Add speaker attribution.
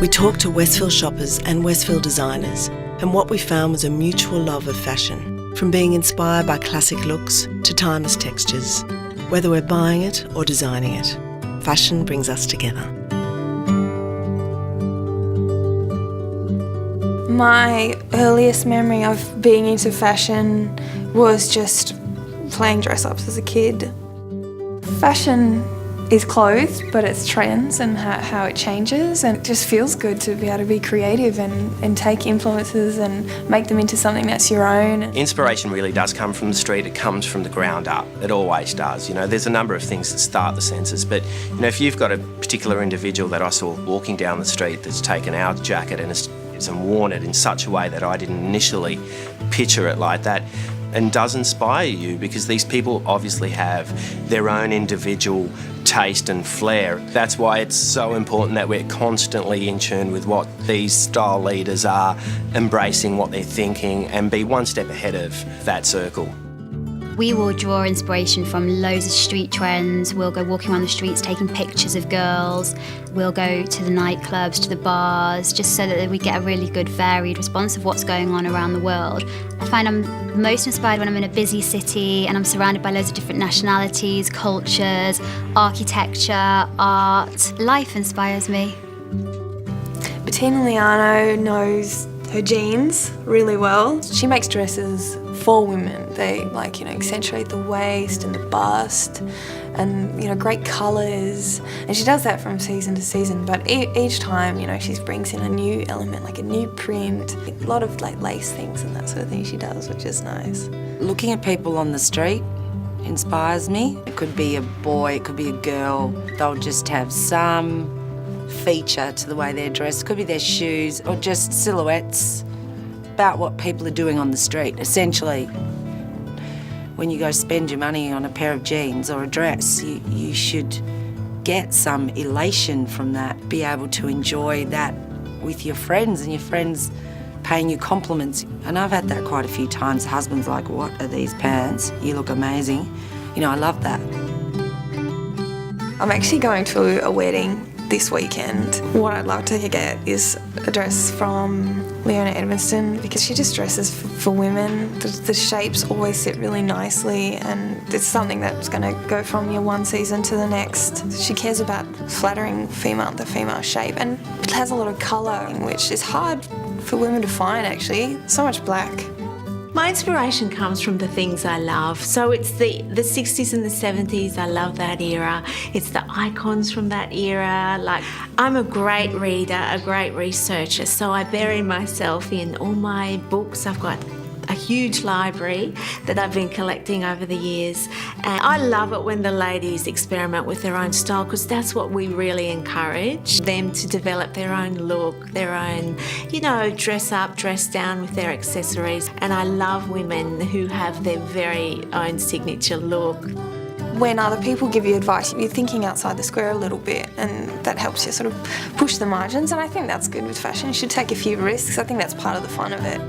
Speaker 1: We talked to Westfield shoppers and Westfield designers, and what we found was a mutual love of fashion, from being inspired by classic looks to timeless textures. Whether we're buying it or designing it, fashion brings us together.
Speaker 2: My earliest memory of being into fashion was just playing dress-ups as a kid. Fashion is clothes, but it's trends and how it changes, and it just feels good to be able to be creative and take influences and make them into something that's your own.
Speaker 3: Inspiration really does come from the street. It comes from the ground up. It always does. You know, there's a number of things that start the senses, but you know, if you've got a particular individual that I saw walking down the street that's taken our jacket and worn it in such a way that I didn't initially picture it like that, and does inspire you, because these people obviously have their own individual taste and flair. That's why it's so important that we're constantly in tune with what these style leaders are, embracing what they're thinking and be one step ahead of that circle.
Speaker 4: We will draw inspiration from loads of street trends. We'll go walking around the streets taking pictures of girls. We'll go to the nightclubs, to the bars, just so that we get a really good varied response of what's going on around the world. I find I'm most inspired when I'm in a busy city and I'm surrounded by loads of different nationalities, cultures, architecture, art. Life inspires me.
Speaker 2: Bettina Liano knows her jeans really well. She makes dresses for women. They accentuate the waist and the bust and, great colours. And she does that from season to season, but each time, she brings in a new element, like a new print, a lot of lace things and that sort of thing she does, which is nice.
Speaker 5: Looking at people on the street inspires me. It could be a boy, it could be a girl. They'll just have some feature to the way they're dressed. It could be their shoes or just silhouettes about what people are doing on the street. Essentially, when you go spend your money on a pair of jeans or a dress, you should get some elation from that, be able to enjoy that with your friends and your friends paying you compliments. And I've had that quite a few times. The husband's like, "What are these pants? You look amazing." I love that.
Speaker 2: I'm actually going to a wedding this weekend. What I'd love to get is a dress from Leona Edmonston, because she just dresses for women. The shapes always sit really nicely, and it's something that's going to go from your one season to the next. She cares about flattering the female shape, and it has a lot of colour, which is hard for women to find actually. So much black.
Speaker 6: My inspiration comes from the things I love. So it's the 60s and the 70s, I love that era. It's the icons from that era. I'm a great reader, a great researcher, so I bury myself in all my books. I've got a huge library that I've been collecting over the years. And I love it when the ladies experiment with their own style, because that's what we really encourage them to develop their own look, their own, dress up, dress down with their accessories. And I love women who have their very own signature look.
Speaker 2: When other people give you advice, you're thinking outside the square a little bit, and that helps you sort of push the margins, and I think that's good with fashion. You should take a few risks. I think that's part of the fun of it.